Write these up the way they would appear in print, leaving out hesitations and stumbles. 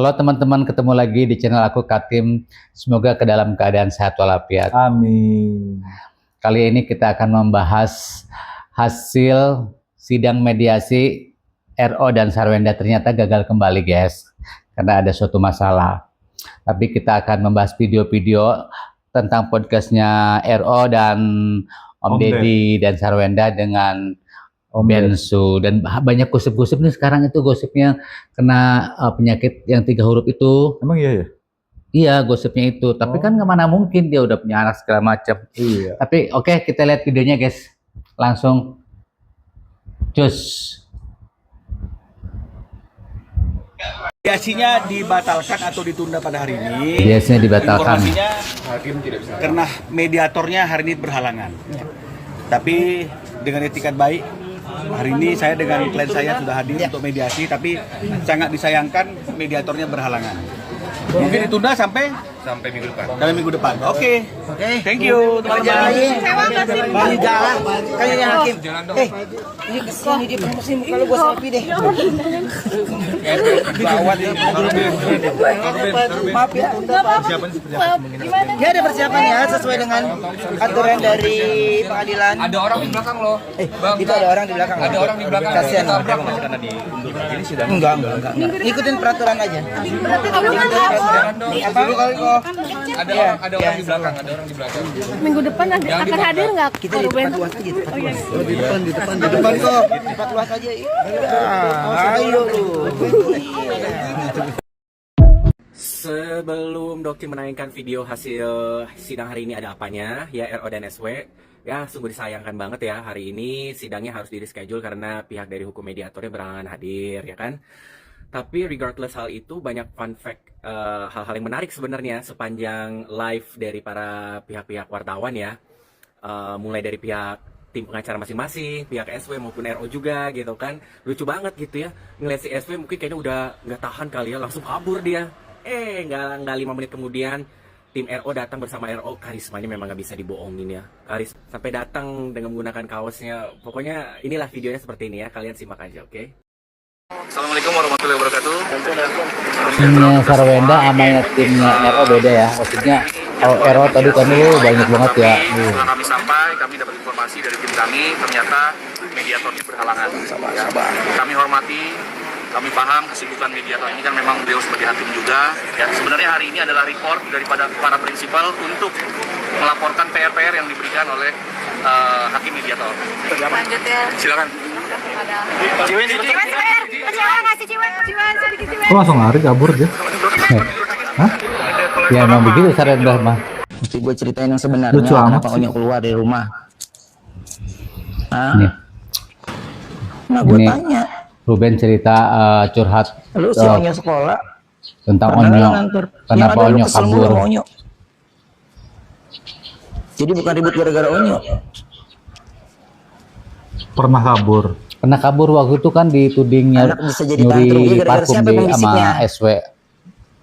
Halo teman-teman, ketemu lagi di channel aku Katim. Semoga ke dalam keadaan sehat walafiat. Amin. Kali ini kita akan membahas hasil sidang mediasi RO dan Sarwenda. Ternyata gagal kembali guys, karena ada suatu masalah. Tapi kita akan membahas video-video tentang podcastnya RO dan Om Deddy dan Sarwenda dengan Bensu, dan banyak gosip-gosip nih sekarang. Itu gosipnya kena penyakit yang 3 huruf itu. Emang iya ya? Iya, gosipnya itu. Tapi kan kemana mungkin dia udah punya anak segala macam. Iya. Tapi oke, kita lihat videonya guys. Langsung cus. Mediasinya dibatalkan atau ditunda pada hari ini. Biasanya dibatalkan. Informasinya karena mediatornya hari ini berhalangan. Tapi dengan etikat baik, hari ini saya dengan klien saya sudah hadir untuk mediasi, tapi sangat disayangkan mediatornya berhalangan. Mungkin ditunda sampai minggu depan. Sampai minggu depan. Oke. Thank you teman-teman. Balik jalan, kayaknya hakim. Ini kesian dia promosi muka lu gua selfie deh. Gawat ini. Maaf ya. Ya ada persiapannya sesuai dengan aturan dari pengadilan. Ada orang di belakang loh. Itu ada orang di belakang. Ada orang di belakang. Kasihan. Karena diundur ini sudah. Enggak. Ikutin peraturan aja. Apa dulu kali kok? Ada orang di belakang, ada orang di belakang. Minggu depan akan hadir nggak? Kita di depan luas aja. Di depan kok. Di depan luas aja. Ayo lu. Sebelum Doki menayangkan video hasil sidang hari ini ada apanya, ya RO dan SW, ya sungguh disayangkan banget ya hari ini sidangnya harus di reschedule karena pihak dari hukum mediatornya berhalangan hadir, ya kan? Tapi regardless hal itu, banyak fun fact, hal-hal yang menarik sebenarnya sepanjang live dari para pihak-pihak wartawan ya, mulai dari pihak tim pengacara masing-masing, pihak SW maupun RO juga gitu kan, lucu banget gitu ya, ngeliat si SW mungkin kayaknya udah nggak tahan kali ya, langsung kabur dia. Nggak 5 menit kemudian tim RO datang bersama RO. Karismanya memang nggak bisa dibohongin ya, sampai datang dengan menggunakan kaosnya. Pokoknya inilah videonya seperti ini ya, kalian simak aja, oke? Assalamualaikum warahmatullahi wabarakatuh. Timnya Sarwenda sama timnya RO beda ya. Maksudnya kalau RO tadi kan lu banyak banget ya. Setelah kami sampai, kami dapat informasi dari tim kami, ternyata mediatornya berhalangan. Ya. Kami hormati, kami paham kesibukan mediator ini kan memang beliau sebagai hakim juga. Ya, sebenarnya hari ini adalah report daripada para prinsipal untuk melaporkan PR-PR yang diberikan oleh hakim mediator. Lanjut ya. Silakan. Kok langsung lari kabur dia? Hah? Ya emang begitu Sarwenda mah. Mesti gue ceritain yang sebenarnya. Lucu amat kenapa Onyo keluar dari rumah. Nih. Nah gue Ini tanya. Ruben cerita curhat Lu si Onyo sekolah. tentang Pernah Onyo. lu ngantor? Kenapa Yang ada lu Onyo kesel mulu kabur? sama Onyo. Jadi bukan ribut gara-gara Onyo. Pernah kabur. Pernah kabur waktu itu kan ditudingnya Anak bisa jadi tantrum. Dia nyuri gara-gara parfum siapa di pembisiknya? sama SW.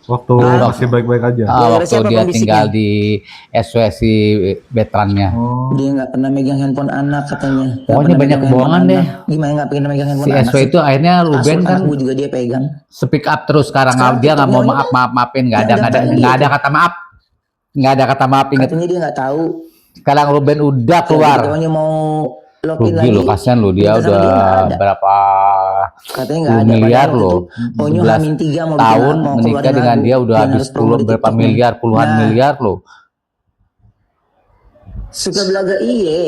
Waktu masih baik-baik aja. Gara-gara Waktu siapa dia pembisiknya? tinggal di SW si veterannya. Oh. Dia nggak pernah megang handphone anak katanya. Nggak Pokoknya pernah banyak megang kebohongan handphone deh. anak. Gimana nggak pengen megang Si handphone anak SW sih? itu akhirnya Ruben Kasur kan anak gua juga dia pegang. speak up terus sekarang. Sekarang Dia nggak mau ketemuannya maafin, nggak ada kata maaf, inget. Katanya dia nggak tahu. Sekarang Ruben udah keluar. Onyo mau login Rugi lagi. lo, kasihan lo, dia Minta sama udah dia nggak ada. berapa Katanya nggak 10 ada. miliar Padahal loh. itu Onyo 11 Hamin 3 mau tahun mau menikah keluarin dengan lagu. dia udah Dia habis harus promo di berapa TikTok. miliar, puluhan Nah. miliar loh. Suka belaga iye.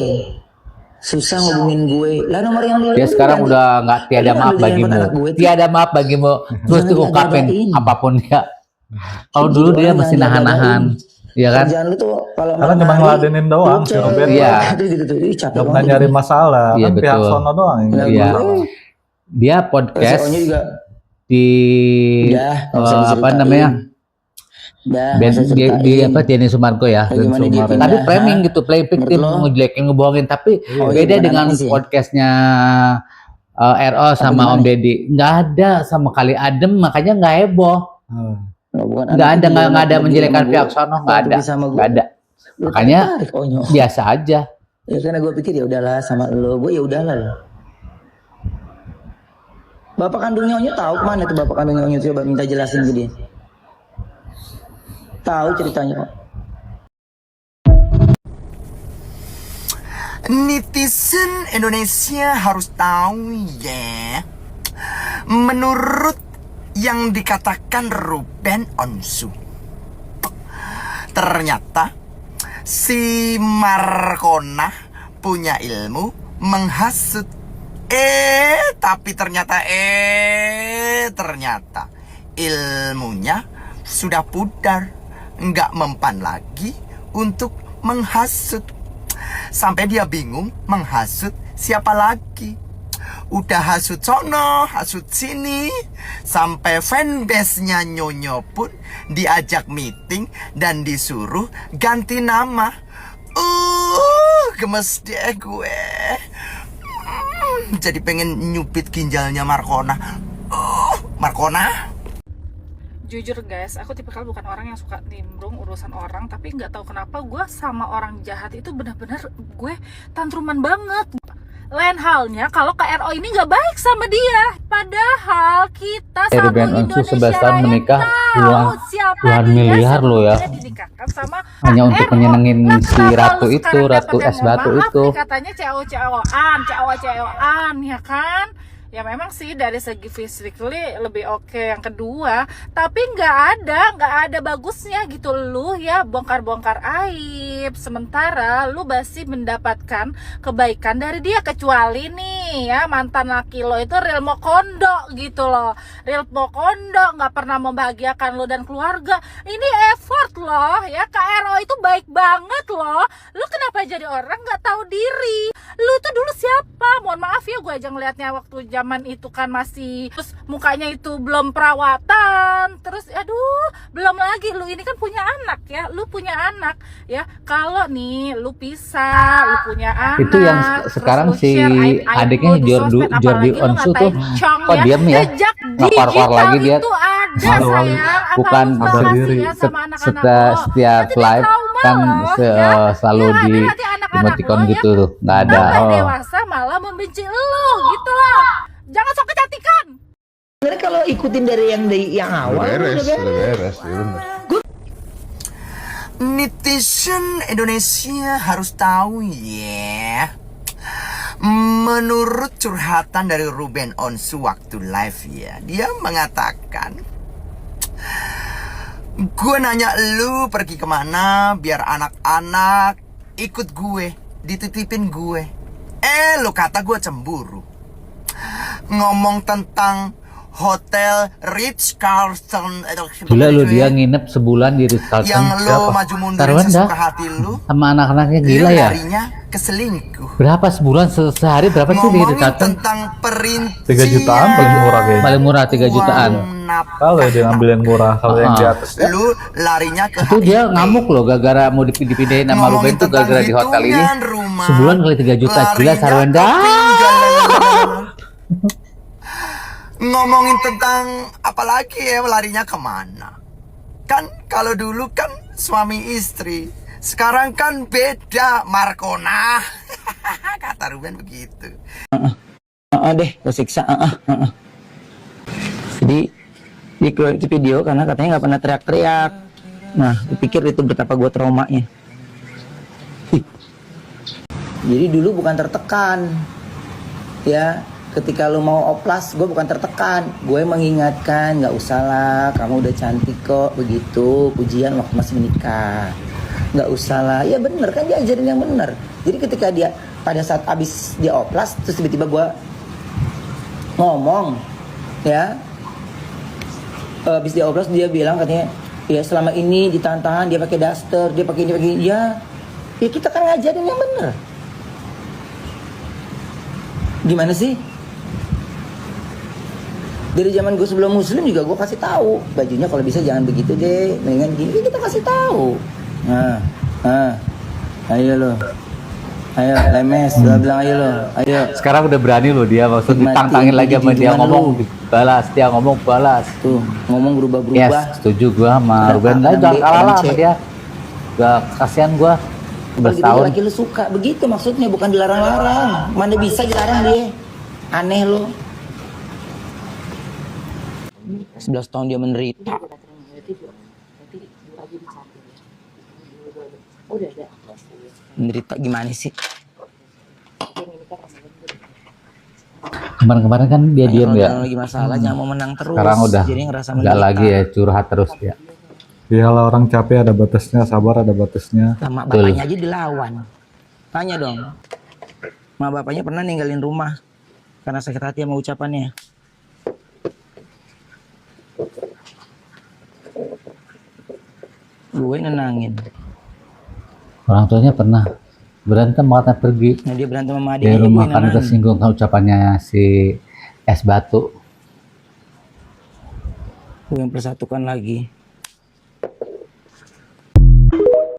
Susah ngubungin gue. Lah nomor yang Dia sekarang udah nggak tiada Lu maaf ambil handphone bagimu, anak gue tuh. tiada maaf bagimu. Terus Jangan diungkapin diagain. apapun dia. Kalau Gitu dulu dia doang, masih jangan nahan-nahan, ya kan? Kerjaan lu tuh kalau Karena cuma malam hari, ngeladenin doang si cewek. Ruben. Iya. Gitu tuh. Ih, capek Gak pernah banget. nyari masalah. Iya, Kan pihak betul. sono doang yang nyari Iya. masalah. Dia Si podcast Onyo juga di udah nggak usah apa diceritain. namanya? Udah Band nggak usah di ceritain. apa Denny Sumargo ya. Kayak gimana dia pindah, Tapi framing ha? gitu, play victim, Menurut lo? ngejelekin, ngebohongin. Tapi Oh, iya, beda bukan dengan anaknya sih. podcastnya RO sama gimana? Om Deddy. Nggak ada sama kali adem, makanya nggak heboh. Nggak, bukan Nggak anak ada, dia, nggak ada anak menjelekkan dia pihak sama sono, gue. nggak Waktu ada, dia sama gue, nggak ada. lu Makanya tarik, Onyo. biasa aja. Ya karena gue pikir ya udahlah sama lo, gue ya udahlah. Bapak kandungnya Onyo tahu kemana tuh bapak kandungnya Onyo? Coba minta jelasin ke dia. Tahu ceritanya kok. Netizen Indonesia harus tahu ya. Menurut yang dikatakan Ruben Onsu, ternyata si Markona punya ilmu menghasut. Tapi ternyata ilmunya sudah pudar, nggak mempan lagi untuk menghasut. Sampai dia bingung menghasut siapa lagi. Udah hasut sono, hasut sini, sampai fanbase-nya Nyonyo pun diajak meeting dan disuruh ganti nama. Gemes deh gue. Jadi pengen nyupit ginjalnya Markona. Markona. Jujur guys, aku tipikal bukan orang yang suka nimbrung urusan orang, tapi nggak tahu kenapa gue sama orang jahat itu benar-benar gue tantruman banget. Lain halnya kalau KRO ini nggak baik sama dia, padahal kita satu Ruben Onsu Indonesia 11 tahun menikah puluhan miliar loh ya, hanya untuk menyenengin si Ratu itu, Ratu es batu itu. Katanya cewek-cewekan ya kan. Ya memang sih dari segi physically lebih oke yang kedua, tapi nggak ada bagusnya gitu. Lu ya bongkar-bongkar aib, sementara lu masih mendapatkan kebaikan dari dia. Kecuali nih ya mantan laki lo itu real mokondo gitu loh, real mokondo, nggak pernah membahagiakan lo dan keluarga. Ini effort loh ya, KRO itu baik banget loh. Lu kenapa jadi orang nggak tahu diri? Lu tuh dulu siapa? Mohon maaf ya, gue aja ngelihatnya waktu zaman itu kan masih, terus mukanya itu belum perawatan, terus aduh, belum lagi lu ini kan punya anak ya, lu punya anak ya. Kalau nih lu pisah, lu punya anak, itu yang sekarang si adiknya Jordi Onsu tuh kok diem ya, ngapar-par lagi dia. Bukan setiap live kan selalu di emoticon gitu tuh, nggak ada. Dewasa malah membenci lu gitu loh. Jangan sok kecantikan. Sebenarnya kalau ikutin dari yang awal udah beres. Netizen Indonesia harus tahu ya. Menurut curhatan dari Ruben Onsu waktu live ya, dia mengatakan, gue nanya lu pergi kemana biar anak-anak ikut gue, dititipin gue. Lu kata gue cemburu. Ngomong tentang hotel Ritz Carlton. Gila lu, dia nginep sebulan di Ritz Carlton. Yang lo maju mundurin sesuka hati lu sama anak-anaknya, gila ya. Larinya ke selingkuh. Berapa sebulan, sehari berapa sih di Ritz Carlton? Tentang perincian 3 jutaan paling murah kayaknya. Paling murah 3 jutaan. Kalau dia ngambil yang murah, kalau yang di atas ya. Lu larinya ke itu dia ngamuk loh, gara-gara mau dipindahin sama Ruben tuh, gara-gara di hotel ini sebulan kali 3 juta. Gila Sarwenda. Ngomongin tentang apalagi ya, larinya kemana? Kan kalau dulu kan suami istri, sekarang kan beda, Markona. Kata Ruben begitu. Deh, lo siksa. Jadi dikeluarin itu video karena katanya nggak pernah teriak-teriak. Nah, dipikir itu betapa gue traumanya. Jadi dulu bukan tertekan, ya. Ketika lu mau oplas, gue bukan tertekan, gue mengingatkan, nggak usah lah, kamu udah cantik kok, begitu pujian waktu masih menikah, nggak usah lah. Ya bener kan, dia ajarin yang bener. Jadi ketika dia pada saat abis dia oplas, terus tiba-tiba gue ngomong, ya, abis dia oplas dia bilang katanya, ya selama ini ditahan-tahan dia pakai daster, dia pakai ini, ya kita kan ngajarin yang bener. Gimana sih? Dari zaman gue sebelum muslim juga gue kasih tahu, bajunya kalau bisa jangan begitu deh, mendingan gini, kita kasih tahu. Ayo lo, ayo lemes, bilang ayo lo, ayo. Sekarang udah berani loh dia, maksud ditantangin lagi sama dia, ngomong balas, dia ngomong balas. Tuh ngomong berubah-berubah. Yes, setuju gue sama Ruben. Lah jangan kalah lah sama dia. Gak kasihan gue. 11 tahun. Laki lu suka begitu maksudnya, bukan dilarang-larang. Mana bisa dilarang dia? Aneh lo. 11 tahun dia menderita. Menderita gimana sih? Kemarin-kemarin kan dia diam Kalau ya. orang lagi masalah jangan mau menang terus. Sekarang udah Jadi ngerasa nggak menderita. lagi ya, curhat terus ya. Iyalah, orang capek ada batasnya, sabar ada batasnya. Sama Betul. bapaknya aja dilawan. Tanya dong. Ma bapaknya pernah ninggalin rumah karena sakit hati sama ucapannya. Gue nenangin. Orang tuanya pernah berantem makanya pergi Nah dia berantem sama dari adiknya, gue rumah karena nenangin. tersinggung kan ucapannya si es batu. Gue yang persatukan lagi.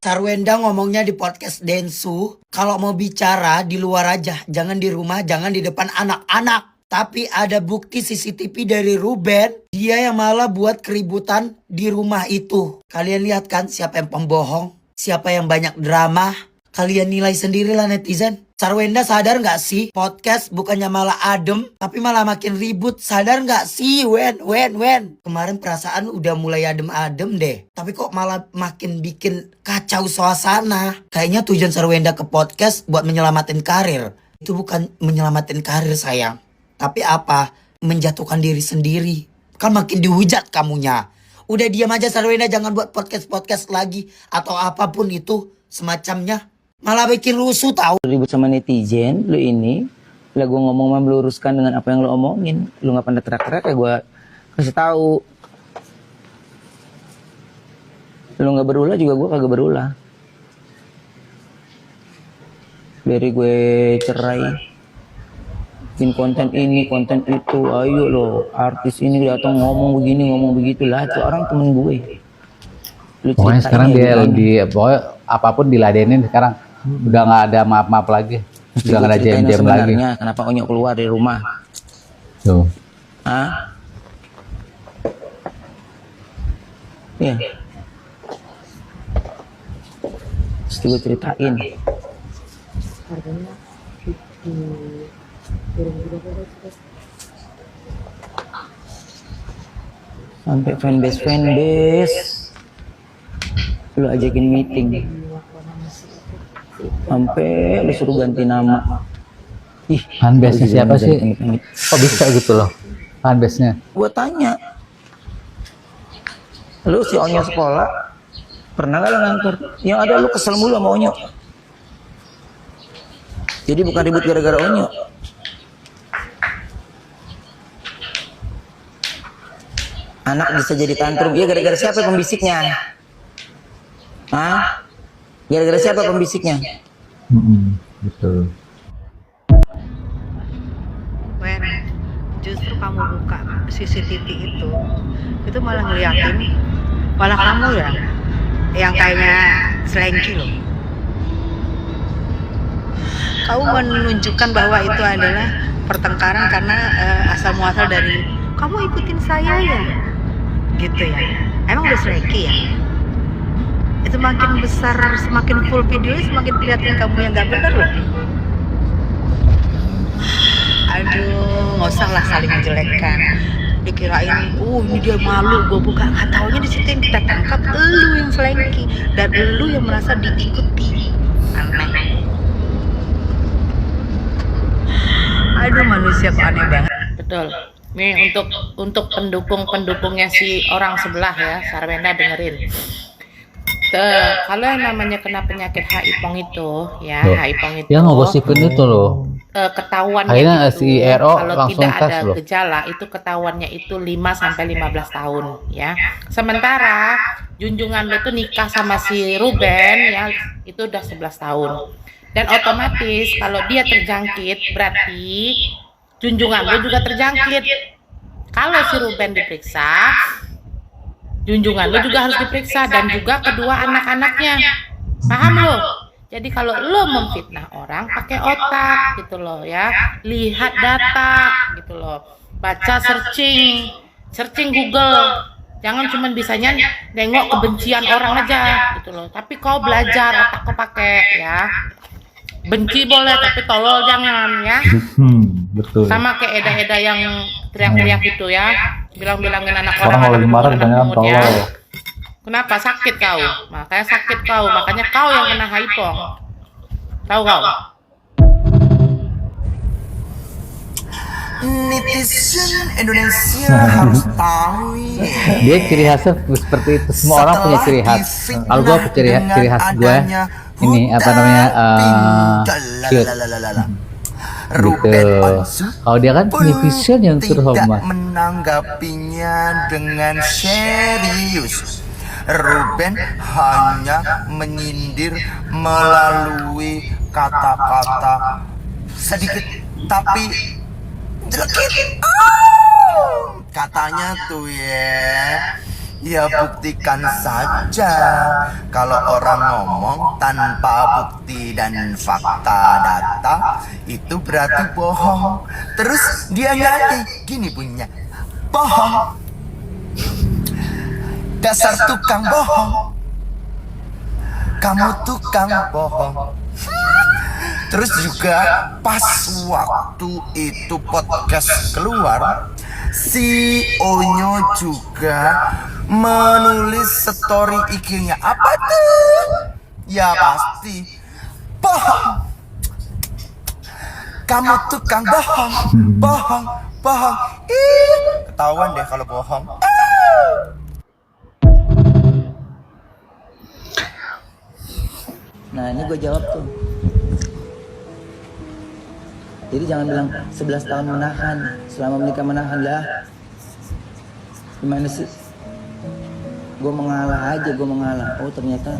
Sarwenda ngomongnya di podcast Densu, kalau mau bicara di luar aja, jangan di rumah, jangan di depan anak-anak. Tapi ada bukti CCTV dari Ruben, dia yang malah buat keributan di rumah itu. Kalian lihat kan siapa yang pembohong, siapa yang banyak drama. Kalian nilai sendirilah netizen. Sarwenda sadar gak sih? Podcast bukannya malah adem, tapi malah makin ribut. Sadar gak sih? Wen. Kemarin perasaan udah mulai adem-adem deh. Tapi kok malah makin bikin kacau suasana. Kayaknya tujuan Sarwenda ke podcast buat menyelamatin karir. Itu bukan menyelamatin karir sayang. Tapi apa? Menjatuhkan diri sendiri. Kan makin dihujat kamunya. Udah diam aja Sarwenda, jangan buat podcast-podcast lagi. Atau apapun itu semacamnya. Malah bikin rusuh tahu. Ribut sama netizen, lu ini. Lah gue ngomong mah meluruskan dengan apa yang lu omongin. Lu gak pandai teriak-teriak ya gue kasih tahu. Lu gak berulah juga gue kagak berulah. Dari gue cerai. Bikin konten ini, konten itu. Ayo lo, artis ini datang ngomong begini, ngomong begitu. Lah itu orang temen gue. Lu Pokoknya ceritain sekarang ya dia gimana. lebih, pokoknya apapun diladenin sekarang. Udah nggak ada maaf-maaf lagi. Mesti Udah nggak ada gue ceritain yang jam-jam lagi. sebenarnya. Kenapa Onyok keluar dari rumah? Tuh. Hah? Iya. Mesti gue ceritain. Sampai fanbase lu ajakin meeting, sampai lu suruh ganti nama. Ih, Fanbase-nya gua juga siapa nggak sih? amit-amit. Kok bisa gitu loh fanbase-nya? Gua tanya, lu si Onyo sekolah pernah gak lu ngantor? Yang ada lu kesel mulu sama Onyo. Jadi bukan ribut gara-gara Onyo. Anak bisa jadi tantrum, ya gara-gara siapa pembisiknya? Hah? Gara-gara siapa pembisiknya? Betul. Wen, justru kamu buka CCTV itu malah ngeliatin, malah kamu ya, yang kayaknya selengki loh. Kamu menunjukkan bahwa itu adalah pertengkaran karena asal muasal dari kamu ikutin saya ya, gitu ya. Emang udah selengki ya? Itu makin besar, semakin full videonya semakin kelihatan kamu yang nggak bener loh. Aduh, nggak usah lah saling menjelekkan. Dikirain, ini dia malu, gue buka, nggak taunya di situ yang kita tangkap elu yang selengki dan elu yang merasa diikuti. Aneh. Aduh, manusia kok aneh banget. Betul. Nih untuk pendukungnya si orang sebelah ya, Sarwenda dengerin. Kalau yang namanya kena penyakit HI-PONG itu, ya Loh, HI-PONG itu. yang ngegosipin itu loh. Ketahuannya Akhirnya itu, si RO kalau langsung tidak tes ada loh. gejala itu ketahuannya itu 5 sampai 15 tahun ya. Sementara junjungan lo tuh nikah sama si Ruben ya itu udah 11 tahun. Dan otomatis kalau dia terjangkit berarti junjungan lo juga terjangkit. Kalau si Ruben diperiksa, junjungan lo juga harus diperiksa dan juga kedua anak-anaknya. Paham lo? Jadi kalau lo memfitnah orang pakai otak gitu loh ya. Lihat data gitu loh. Baca searching Google. Jangan cuma bisanya nengok kebencian orang aja gitu loh. Tapi kau belajar otak kau pakai ya. Benci boleh tapi tolol jangan ya. Betul. Sama kayak Eda-Eda yang teriak-teriak itu ya. bilang-bilangin anak Orang orang kalau lagi marah anak kebanyakan pungut ya. tolol. Kenapa sakit kau? Makanya sakit kau, makanya kau yang kena haipong. Tahu kau? Netizen Indonesia harus tahu ya. Dia ciri khasnya seperti itu. Semua orang punya ciri khas. Kalau gue ciri khas gue ini apa namanya cute. Gitu. Kalau dia kan netizen yang terhormat. Menanggapinya dengan serius. Ruben hanya menyindir melalui kata-kata sedikit tapi jelekit. Katanya tuh ya buktikan saja. Kalau orang ngomong tanpa bukti dan fakta data itu berarti bohong. Terus dia nyanyi gini punya bohong, dasar tukang bohong, kamu tukang bohong. Terus juga pas waktu itu podcast keluar, si Onyo juga menulis story IG-nya. Apa tuh? Ya pasti bohong. Kamu tukang bohong, bohong, bohong. Ketahuan deh kalau bohong. Nah ini gue jawab tuh. Jadi jangan bilang 11 tahun menahan, selama menikah menahan lah. Gimana sih? Gue mengalah aja, gue mengalah. Oh ternyata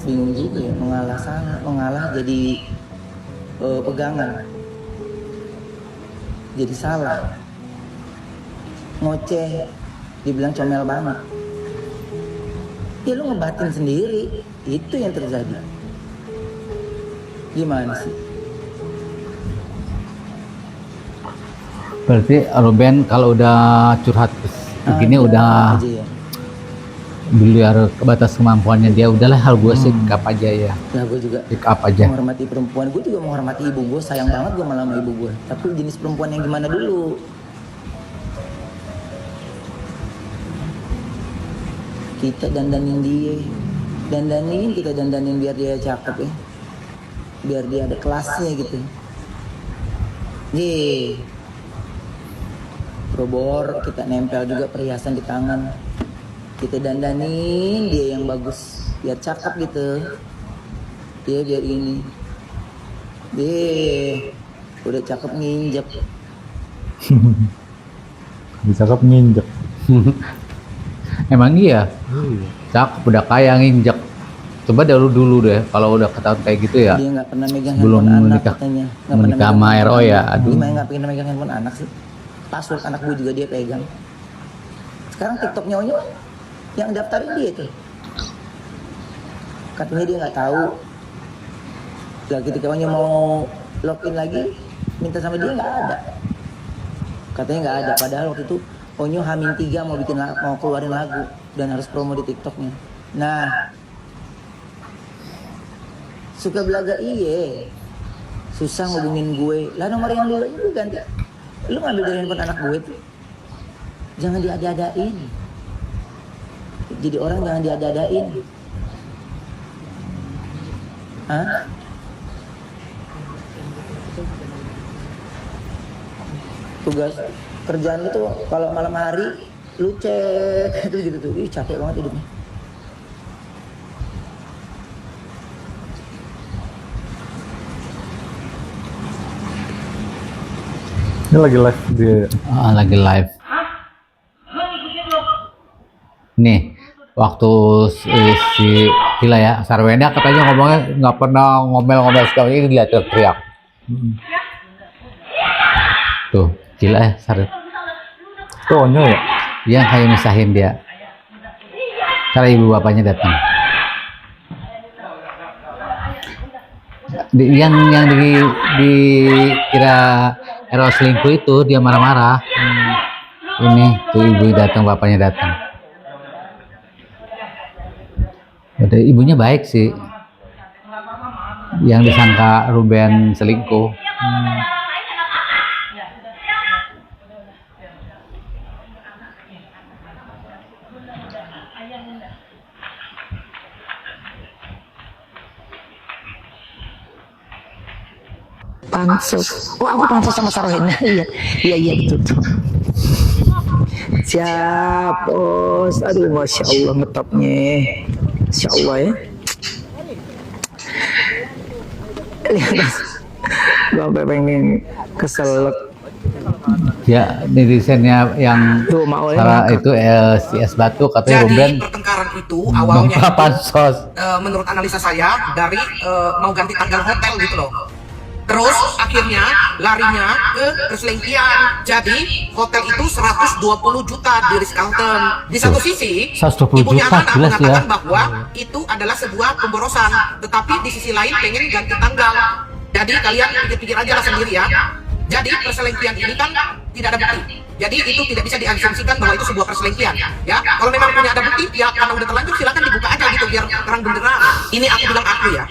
bingung juga ya, mengalah salah, mengalah jadi pegangan. Jadi salah. Ngoceh, dibilang comel banget. Ya lu ngebatin sendiri, itu yang terjadi. Gimana sih? Berarti Ruben kalau udah curhat begini udah aja ya. di luar batas kemampuannya dia, udahlah hal gue sikap aja ya. Nah gue juga Sikap aja. menghormati perempuan, gue juga menghormati ibu gue, sayang banget gue malah sama ibu gue. Tapi jenis perempuan yang gimana dulu? Kita dandanin dia, kita dandanin biar dia cakep ya, biar dia ada kelasnya gitu. Ye, probor kita nempel juga perhiasan di tangan, kita dandanin dia yang bagus, biar cakep gitu. Dia biar ini, dia udah cakep nginjek. Cakep nginjek. Emang iya, cakep udah kaya nginjek. Coba dulu deh, kalau udah ketahuan kayak gitu ya. Dia nggak pernah megang Belum handphone anak menikah, katanya. menikah sama RO ya. Aduh. Gimana nggak pengen megang handphone anak sih? Password anak gue juga dia pegang. Sekarang TikToknya Onyo yang daftarin dia tuh. Katanya dia nggak tahu. Lah ketika Onyo mau login lagi, minta sama dia nggak ada. Katanya nggak ada. Padahal waktu itu Onyo H-3 mau keluarin lagu dan harus promo di TikToknya. Nah, suka belaga iye, susah ngubungin gue. Lah nomor yang dulu itu ganti. Lu ngambil dari handphone anak gue tuh. Jangan diada-adain. Jadi orang jangan diada-adain. Hah? Tugas kerjaan itu kalau malam hari lu cek itu gitu tuh. Ih capek banget hidupnya. Ini lagi live dia. Lagi live. Nih, waktu si gila ya, Sarwenda katanya ngomongnya nggak pernah ngomel-ngomel sekali, ini dia teriak. Tuh, gila ya Sarwenda. Itu Onyo ya? Yang kayak misahin dia. Karena ibu bapaknya datang. Yang dikira Ero selingkuh itu dia marah-marah. Ini tuh ibu datang, bapaknya datang. Udah, ibunya baik sih. Yang disangka Ruben selingkuh. Pansos. Oh, aku pansos sama Sarwenda. Iya betul. Siap, bos. Aduh, masya Allah ngetopnya. Masya Allah ya. Lihat, gue sampai pengen keselak. Ya, netizennya yang Tuh, mau Sarah itu si es batu katanya Jadi Ruben pertengkaran itu awalnya membuka itu, pansos. menurut analisa saya dari mau ganti tanggal hotel gitu loh. Terus akhirnya larinya ke perselingkuhan. Jadi hotel itu 120 juta di Ritz-Carlton. Di satu sisi 120 ibunya juta, anak jelas ya. mengatakan bahwa itu adalah sebuah pemborosan. Tetapi di sisi lain pengen ganti tanggal. Jadi kalian pikir-pikir aja lah sendiri ya. Jadi perselingkuhan ini kan tidak ada bukti. Jadi itu tidak bisa diasumsikan bahwa itu sebuah perselingkuhan. Ya, kalau memang punya ada bukti, ya karena udah terlanjur silakan dibuka aja gitu biar terang benderang. Ini aku bilang aku ya.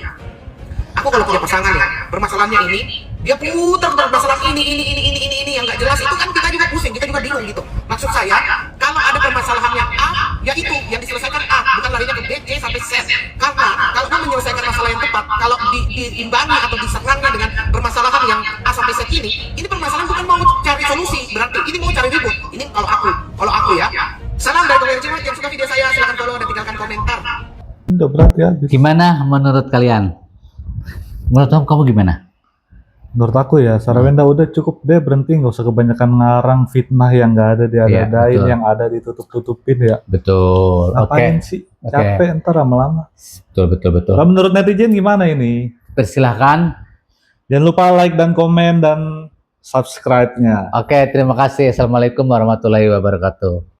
Aku kalau punya pasangan ya, permasalahannya ini, dia putar permasalahan ini yang nggak jelas itu kan kita juga pusing, kita juga bingung gitu. Maksud saya, kalau ada permasalahannya A, ya itu yang diselesaikan A, bukan larinya ke B, C sampai Z. Karena kalau mau menyelesaikan masalah yang tepat, kalau diimbangi atau diserangnya dengan permasalahan yang A sampai Z ini permasalahan bukan mau cari solusi, berarti ini mau cari ribut. Ini kalau aku ya. Salam dari Korea Cimot, yang suka video saya silahkan follow dan tinggalkan komentar. Udah berat ya. Gimana menurut kalian? Menurut kamu gimana? Menurut aku ya, Sarwenda udah cukup deh, berhenti, nggak usah kebanyakan ngarang fitnah yang nggak ada diada-adain, betul. yang ada ditutup-tutupin ya. Betul. Ngapain sih? Capek ntar lama-lama. Betul. Kalau menurut netizen gimana ini? Persilahkan. Jangan lupa like dan komen dan subscribe-nya. Oke, terima kasih. Assalamualaikum warahmatullahi wabarakatuh.